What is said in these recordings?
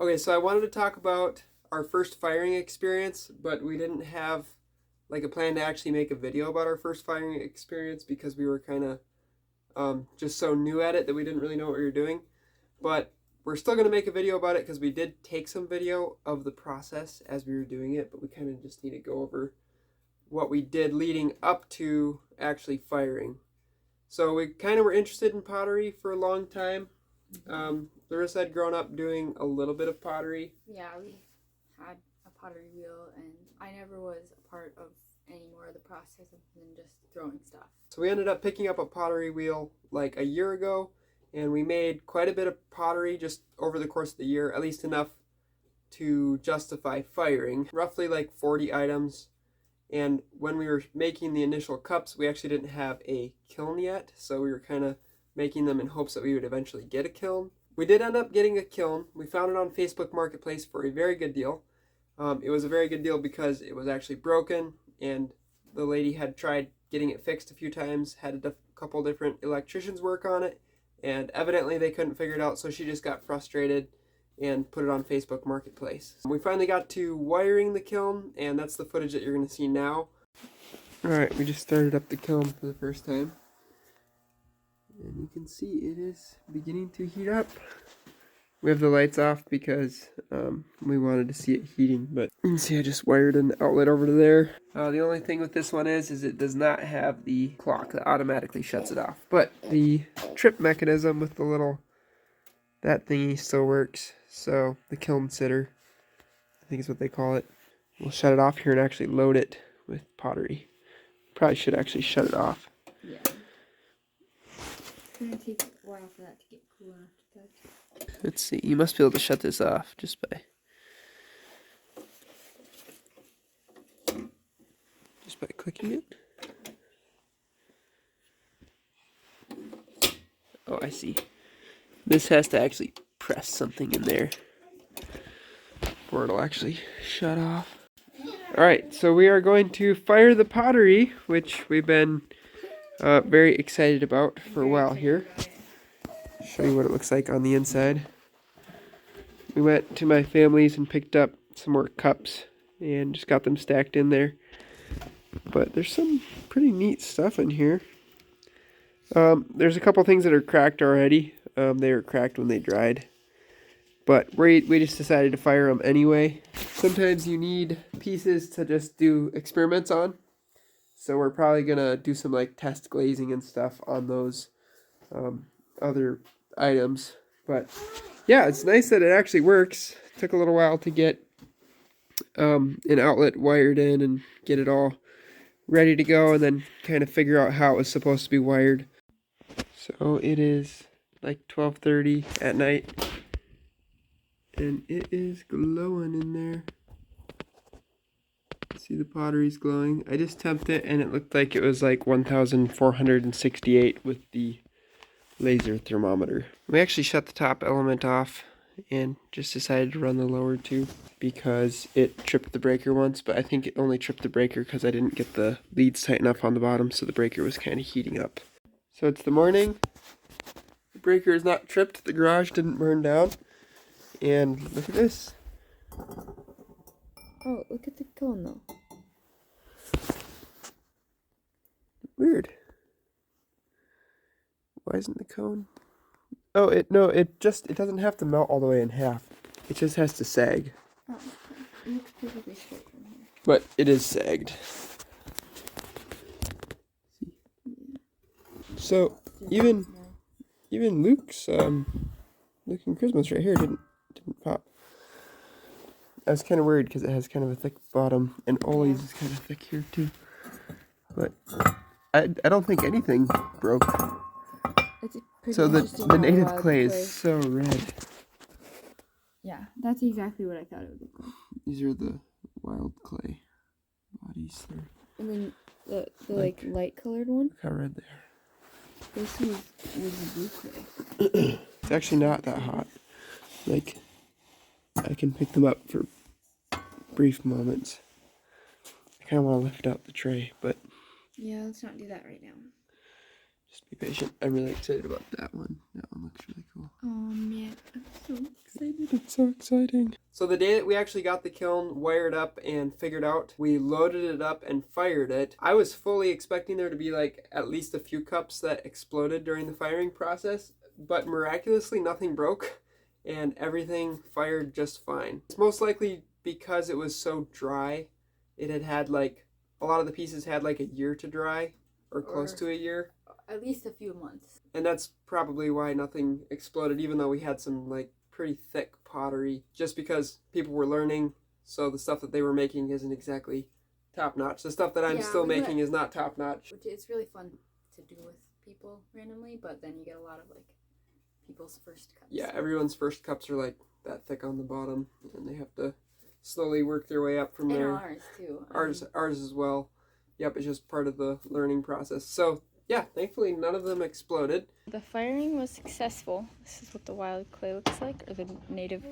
Okay, so I wanted to talk about our first firing experience, but we didn't have like a plan to actually make a video about our first firing experience because we were kind of just so new at it that we didn't really know what we were doing. But we're still going to make a video about it because we did take some video of the process as we were doing it, but we kind of just need to go over what we did leading up to actually firing. So we kind of were interested in pottery for a long time. Larissa had grown up doing a little bit of pottery. Yeah, we had a pottery wheel, and I never was a part of any more of the process than just throwing stuff. So we ended up picking up a pottery wheel like a year ago, and we made quite a bit of pottery just over the course of the year, at least enough to justify firing. Roughly like 40 items. And when we were making the initial cups, we actually didn't have a kiln yet, so we were kind of making them in hopes that we would eventually get a kiln. We did end up getting a kiln. We found it on Facebook Marketplace for a very good deal. It was a very good deal because it was actually broken, and the lady had tried getting it fixed a few times, had a couple different electricians work on it, and evidently they couldn't figure it out, so she just got frustrated and put it on Facebook Marketplace. We finally got to wiring the kiln, and that's the footage that you're going to see now. Alright, we just started up the kiln for the first time. And you can see it is beginning to heat up. We have the lights off because we wanted to see it heating, but you can see I just wired an outlet over to there. The only thing with this one is it does not have the clock that automatically shuts it off. But the trip mechanism with the little, that thingy still works. So the kiln sitter, I think is what they call it. We'll shut it off here and actually load it with pottery. Probably should actually shut it off. Yeah. It's going to take a while for that to get cool enough to touch. Let's see, you must be able to shut this off just by clicking it. Oh, I see. This has to actually press something in there or it'll actually shut off. Alright, so we are going to fire the pottery, which we've been very excited about for a while here. Show you what it looks like on the inside. We went to my family's and picked up some more cups and just got them stacked in there. But there's some pretty neat stuff in here. There's a couple things that are cracked already. They were cracked when they dried. But we just decided to fire them anyway. Sometimes you need pieces to just do experiments on. So we're probably going to do some like test glazing and stuff on those other items. But yeah, it's nice that it actually works. It took a little while to get an outlet wired in and get it all ready to go, and then kind of figure out how it was supposed to be wired. So it is like 12:30 at night, and it is glowing in there. See, the pottery's glowing. I just temped it and it looked like it was like 1468 with the laser thermometer. We actually shut the top element off and just decided to run the lower two because it tripped the breaker once, but I think it only tripped the breaker because I didn't get the leads tight enough on the bottom, so the breaker was kind of heating up. So it's the morning. The breaker is not tripped. The garage didn't burn down. And look at this. Oh, look at the cone though. Weird. Why isn't the cone? Oh, it doesn't have to melt all the way in half. It just has to sag. Oh, okay. It looks perfectly straight from here. But it is sagged. So even Luke's Luke and Christmas right here didn't pop. I was kind of worried because it has kind of a thick bottom, and Ollie's is kind of thick here too. But I don't think anything broke. So the native clay is so red. Yeah, that's exactly what I thought it would look like. These are the wild clay bodies there. And then the like light colored one. Look how red they are. This was the blue clay. It's actually not that hot. Like, I can pick them up for brief moments. I kind of want to lift out the tray, but yeah, let's not do that right now. Just be patient. I'm really excited about that one. That one looks really cool. Oh man, I'm so excited. It's so exciting. So the day that we actually got the kiln wired up and figured out, we loaded it up and fired it. I was fully expecting there to be like at least a few cups that exploded during the firing process, but miraculously nothing broke and everything fired just fine. It's most likely because it was so dry. It had like, a lot of the pieces had like a year to dry or close to a year. At least a few months. And that's probably why nothing exploded, even though we had some like pretty thick pottery, just because people were learning. So the stuff that they were making isn't exactly top notch. The stuff that I'm still making is not top notch. Which it's really fun to do with people randomly, but then you get a lot of like people's first cups. Yeah, everyone's first cups are like that thick on the bottom, and they have to slowly work their way up from there. And ours too. Ours as well. Yep, it's just part of the learning process. So yeah, thankfully none of them exploded. The firing was successful. This is what the wild clay looks like, or the native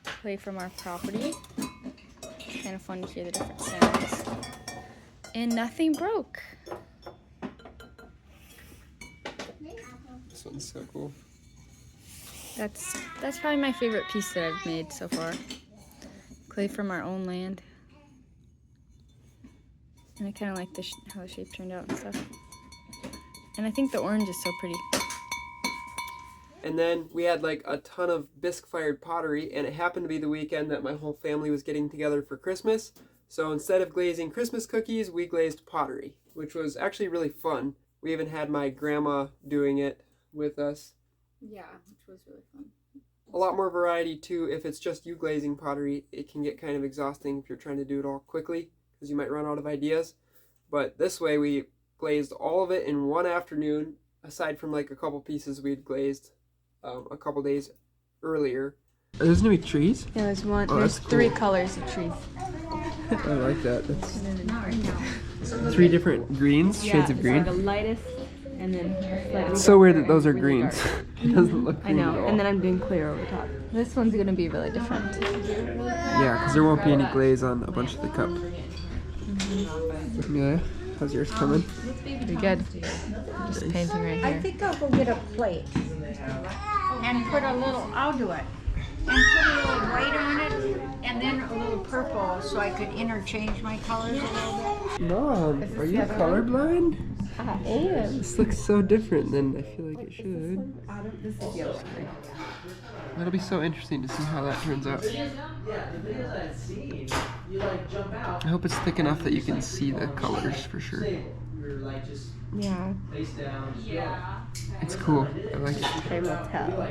clay from our property. Kind of fun to hear the different sounds. And nothing broke. This one's so cool. That's probably my favorite piece that I've made so far. Clay from our own land. And I kind of like how the shape turned out and stuff. And I think the orange is so pretty. And then we had like a ton of bisque-fired pottery, and it happened to be the weekend that my whole family was getting together for Christmas. So instead of glazing Christmas cookies, we glazed pottery, which was actually really fun. We even had my grandma doing it with us. Yeah, which was really fun. A lot more variety too. If it's just you glazing pottery, it can get kind of exhausting if you're trying to do it all quickly, because you might run out of ideas. But this way we glazed all of it in one afternoon, aside from like a couple pieces we had glazed a couple days earlier. Are those gonna be trees? Yeah, there's one. Oh, there's cool. 3 colors of trees. I like that. That's 3 different greens, shades of green. The lightest, and then It's so weird that those are greens. It doesn't look green I know, at all. and then I'm doing clear over top. This one's gonna be really different. Yeah, because there won't be any glaze on a bunch of the cup. Yeah, how's yours coming? Pretty good. Just painting right I here. think I'll go get a plate and put a little, I'll do it, and put a little white on it and then a little purple so I could interchange my colors a little bit. Mom, are you colorblind? I am. This looks so different than I feel like it should. This is yellow. That'll be so interesting to see how that turns out. I hope it's thick enough that you can see the colors for sure. Yeah. It's cool. I like it. Time will tell.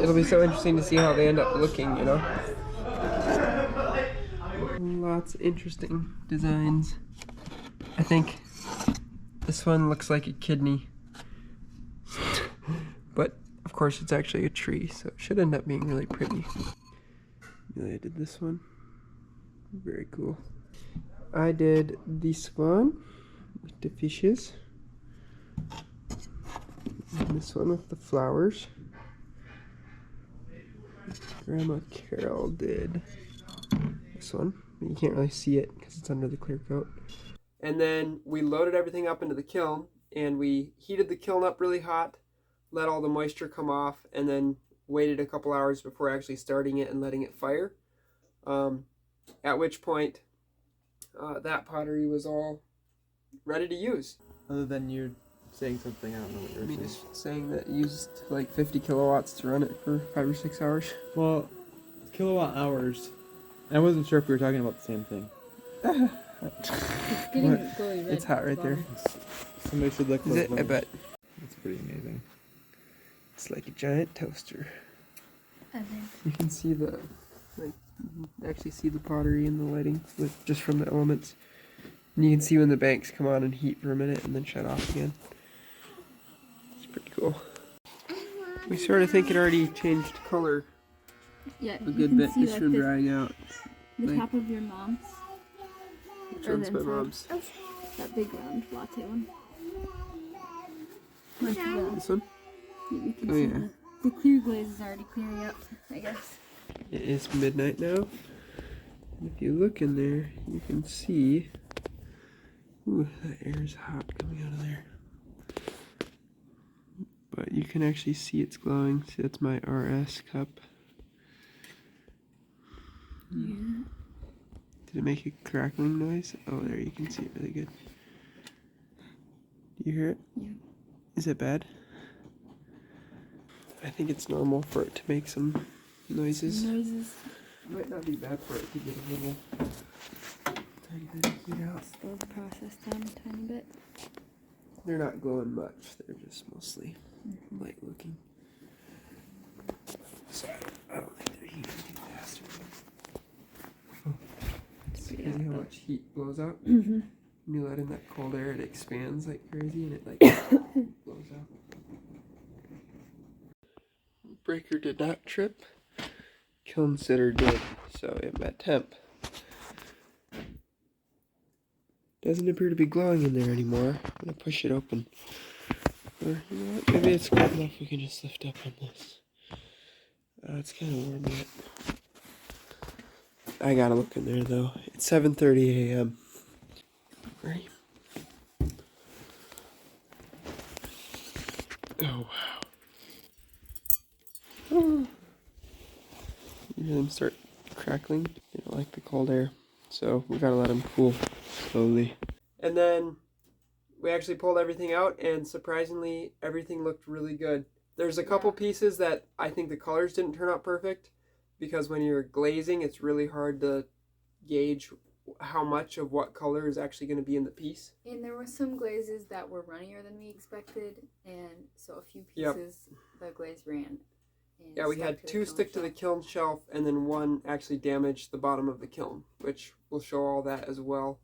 It'll be so interesting to see how they end up looking, you know? Lots of interesting designs. I think this one looks like a kidney. But, of course, it's actually a tree, so it should end up being really pretty. Amelia did this one. Very cool. I did this one with the fishes. And this one with the flowers. Grandma Carol did this one. You can't really see it because it's under the clear coat. And then we loaded everything up into the kiln, and we heated the kiln up really hot, let all the moisture come off, and then waited a couple hours before actually starting it and letting it fire. At which point, that pottery was all ready to use. Other than you saying something, I don't know what you're saying. Just saying that it used like 50 kilowatts to run it for 5 or 6 hours. Well, kilowatt hours. I wasn't sure if we were talking about the same thing. It's getting really red. It's hot right there. Somebody should look. Is it? I bet. It's pretty amazing. It's like a giant toaster. And then You can see the, like, you can actually see the pottery and the lighting with just from the elements. And you can see when the banks come on and heat for a minute and then shut off again. It's pretty cool. We sort of think it already changed color yeah, a good bit just from drying out. the like- top of your mom's. Which Or one's the my inside. mom's? That big round latte one. Like This one? you can Oh, see yeah. the clear glaze is already clearing up, I guess. It is midnight now. If you look in there, you can see. Ooh, that air is hot coming out of there. But you can actually see it's glowing. See, that's my RS cup. Yeah. Did it make a crackling noise? Oh, there, you can see it really good. Do you hear it? Yeah. Is it bad? I think it's normal for it to make some noises. Might not be bad for it to get a little tiny bit of heat out. Slow the process down a tiny bit. They're not glowing much. They're just mostly light looking. So I don't think they're heating too fast. It's crazy how much heat blows out. When you let in that cold air, it expands like crazy and it like blows out. Breaker did not trip. Kiln sitter did, so I'm at temp. Doesn't appear to be glowing in there anymore. I'm gonna push it open. Or, you know what? Maybe it's cold enough we can just lift up on this. It's kind of warm yet. I gotta look in there though. It's 7:30 a.m. Right? Oh wow. You hear them start crackling. They don't like the cold air. So we gotta let them cool slowly. And then we actually pulled everything out, and surprisingly, everything looked really good. There's a couple pieces that I think the colors didn't turn out perfect, because when you're glazing, it's really hard to gauge how much of what color is actually going to be in the piece. And there were some glazes that were runnier than we expected, and so a few pieces the glaze ran. And Yeah, we had two stick to the kiln shelf, and then one actually damaged the bottom of the kiln, which we'll show all that as well.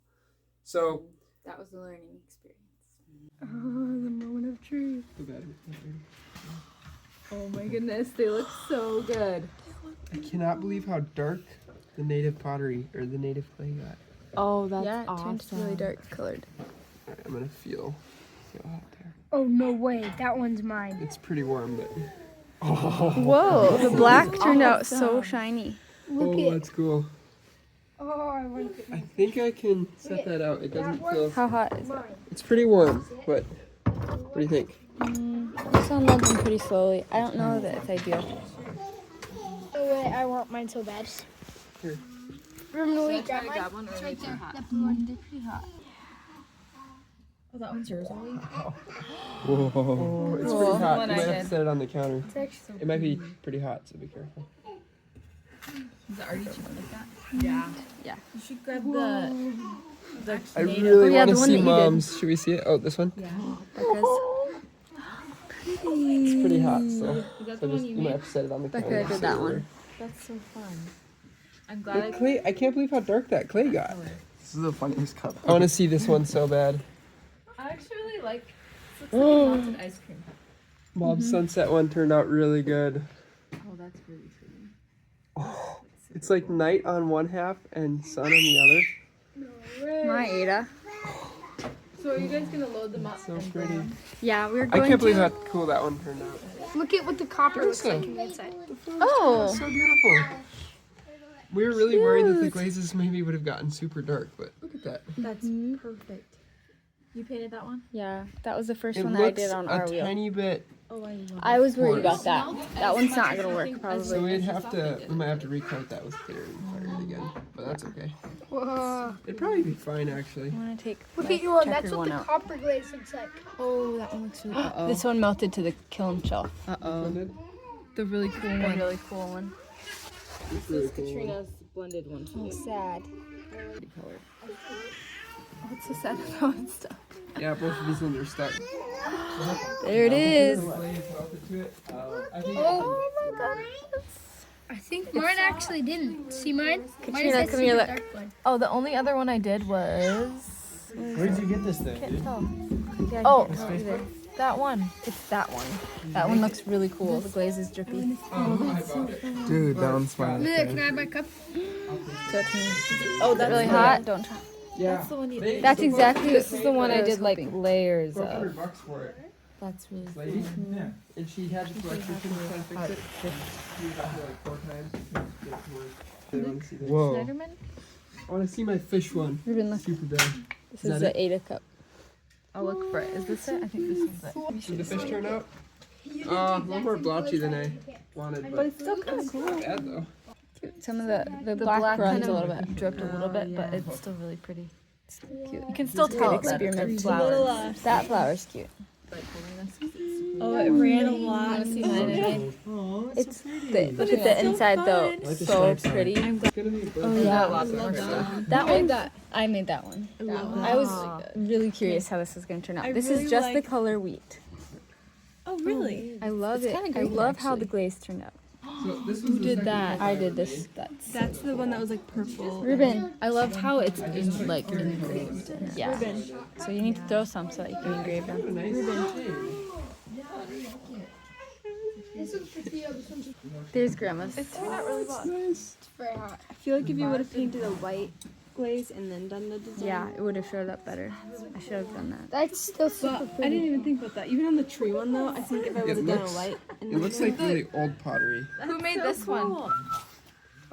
So that was the learning experience. Oh, the moment of truth. Oh my goodness, they look so good. I cannot believe how dark the native pottery or the native clay got. Oh, that's yeah, it awesome. turned really dark colored. Alright, I'm gonna feel hot there. Oh, no way. That one's mine. It's pretty warm, but Whoa, the black turned out so shiny. that's cool. Oh, I want to I think I can set that out. It doesn't feel. How hot is it? It's pretty warm, but what do you think? This one melting pretty slowly. I don't know that it's ideal. No way. I want mine so bad. Here. Remember, Grab one or right there. that blue one. They're pretty hot. Oh, that one's yours, Ollie? Whoa, it's Cool. pretty hot. One You I might have did. to set it on the counter. It's actually It might be pretty hot, so be careful. Is it already chilled like that? Yeah. Yeah. You should grab the I native. really yeah, want to the one see that you did. Mom's. Should we see it? Oh, this one? Yeah. It's pretty hot still. Is that So the one you you might made? have to set it on the Becca counter. did that one. That's so fun. I'm glad The clay, I can't believe how dark that clay got. This is the funniest cup. I want to see this one so bad. I actually really like this. Looks like a melted ice cream. Mom's sunset one turned out really good. Oh, that's really pretty. Oh, it's like night on one half and sun on the other. My Ada. So are you guys gonna load them up? So pretty. Yeah, we were I going can't believe to. how cool that one turned out. Look at what the copper looks Awesome. like on the inside. Oh, So beautiful. We were really worried that the glazes maybe would have gotten super dark, but look at that. That's perfect. You painted that one? yeah, that was the first It one that I looks did on a our wheel. tiny bit. Oh, I love I was worried Porous. about that. That one's not gonna work So probably. we might have to recoat that with clear and fire it again. But that's okay. Whoa. It'd probably be fine actually. I want to take. Look my at your one. checkered That's what one the out. copper glaze looks like. Oh, that one looks really cool. This one melted to the kiln shelf. Blended? The really cool A one. really cool one. It's really cool. Katrina's blended one. Oh, sad. What's so sad about stuff? Yeah, both of these ones are stuck. There it is. Oh my god. I think mine actually didn't. See mine? Katrina, Mine come here, look. dark one. Oh, the only other one I did was. Where did you get this thing, dude? Yeah, Oh, This Facebook? that one. It's that one. That one looks really cool. The glaze is drippy. Dude, that one's fine. Mila, can I have my cup? Oh, Is it really hot? Don't try. Yeah. That's the one you. That's exactly. This is the one I did like hoping. layers of. $400 for it. That's really cool. Lady? Yeah. And she had to like, she couldn't try to fix it. She was out here like 4 times. They want to see this. Whoa. Snyderman? I want to see my fish one. Ruben, look. Super bad. This Is is that the Ada cup. I'll look for it. Is this it? I think this one's it. Did the fish turn out? A little more blotchy than I wanted, but It's still kind of cool. not bad though. Some of the black kind runs a of little bit. dripped a little bit, but it's still really pretty. It's cute. You can still tell that Experiment it's flowers. flowers. That flower's cute. Oh, it ran a lot. It's look at the inside though. like the So stripes on it. pretty. It's gonna be Oh yeah, lots more stuff. That one, I made that one. I was really curious how this was going to turn out. This is just the color wheat. Oh, really? I love it. I love how the glaze turned out. So this was the second I did this. That's the one that was like purple. Ruben, I loved how it's like engraved. Yeah. So you need to throw some so that you can engrave them. There's Grandma's. It turned out really well. nice. I feel like if you would have painted a white glaze and then done the design. Yeah, it would have showed up better. I should have done that. That's still super But I didn't even think about that. Even on the tree one though, I think if I would have done a looks- white. And It looks like really old pottery. Who made this one?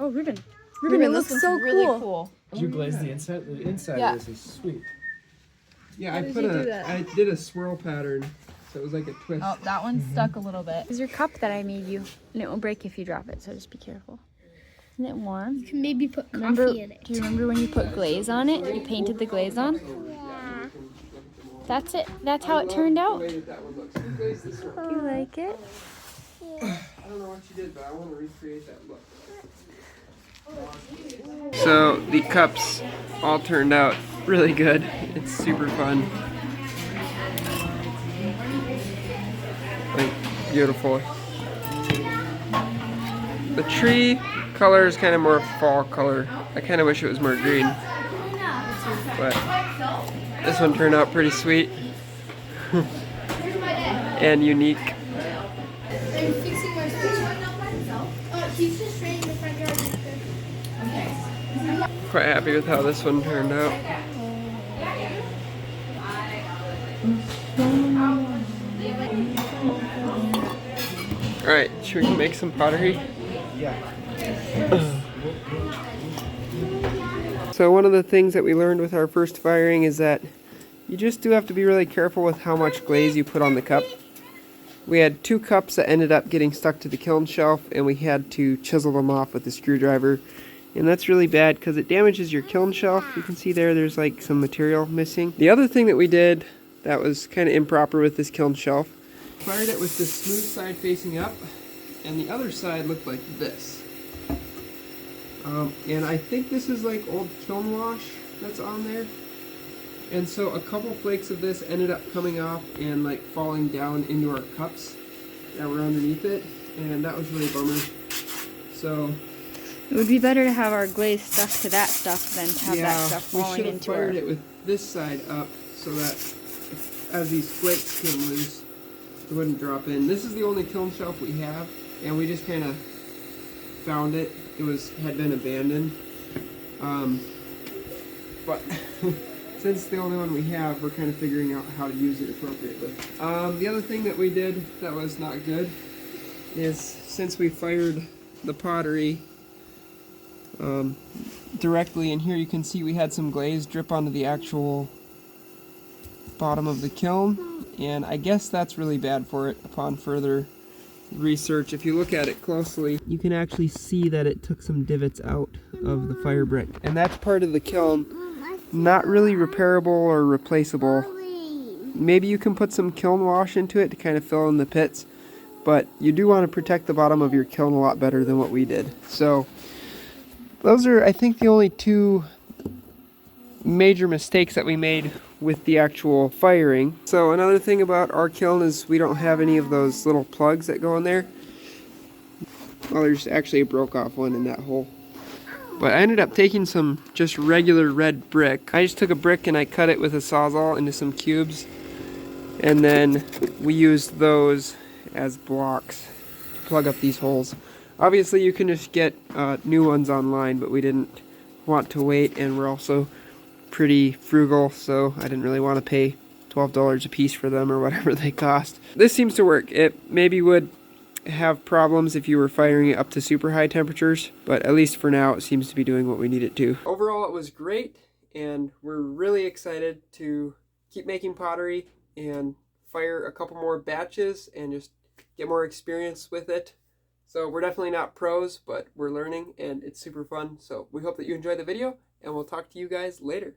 Oh, Ruben. Ruben, it looks so cool. Did you glaze the inside? The inside Yeah. of this is sweet. Yeah, How I did put you do that? I did a swirl pattern, so it was like a twist. Oh, that one stuck a little bit. This is your cup that I made you, and it will break if you drop it, so just be careful. Isn't it warm? You can maybe put coffee Remember, in it. do you remember when you put glaze on it? You painted the glaze on? That's it. That's how it turned out. The way that one looks. Who glazed this one? You like it? I don't know what you did, but I want to recreate that look. So the cups all turned out really good. It's super fun. Like, beautiful. The tree color is kind of more fall color. I kind of wish it was more green. But this one turned out pretty sweet. And unique. I'm fixing my he's just straight in the front yard. Quite happy with how this one turned out. Alright, should we make some pottery? So one of the things that we learned with our first firing is that you just do have to be really careful with how much glaze you put on the cup. We had 2 cups that ended up getting stuck to the kiln shelf, and we had to chisel them off with a screwdriver. And that's really bad because it damages your kiln shelf. You can see there's like some material missing. The other thing that we did that was kind of improper with this kiln shelf, fired it with the smooth side facing up, and the other side looked like this. And I think this is like old kiln wash that's on there. And so a couple flakes of this ended up coming off and like falling down into our cups that were underneath it, and that was really a bummer. So It would be better to have our glaze stuck to that stuff than to have that yeah, stuff we falling should have into our... fired it with this side up so that as these flakes came loose, it wouldn't drop in. This is the only kiln shelf we have, and we just kind of found it. It had been abandoned, but since it's the only one we have, we're kind of figuring out how to use it appropriately. The other thing that we did that was not good is since we fired the pottery directly in here, you can see we had some glaze drip onto the actual bottom of the kiln, and I guess that's really bad for it upon further research. If you look at it closely, you can actually see that it took some divots out of the fire brick, and that's part of the kiln, not really repairable or replaceable. Maybe you can put some kiln wash into it to kind of fill in the pits, but you do want to protect the bottom of your kiln a lot better than what we did. So those are, I think, the only 2 major mistakes that we made with the actual firing. So another thing about our kiln is we don't have any of those little plugs that go in there. Well, there's actually a broke off one in that hole. But I ended up taking some just regular red brick. I just took a brick and I cut it with a Sawzall into some cubes. And then we used those as blocks to plug up these holes. Obviously you can just get new ones online, but we didn't want to wait, and we're also pretty frugal, so I didn't really want to pay $12 a piece for them or whatever they cost. This seems to work. It maybe would have problems if you were firing it up to super high temperatures, but at least for now it seems to be doing what we need it to. Overall, it was great, and we're really excited to keep making pottery and fire a couple more batches and just get more experience with it. So we're definitely not pros, but we're learning and it's super fun. So we hope that you enjoyed the video, and we'll talk to you guys later.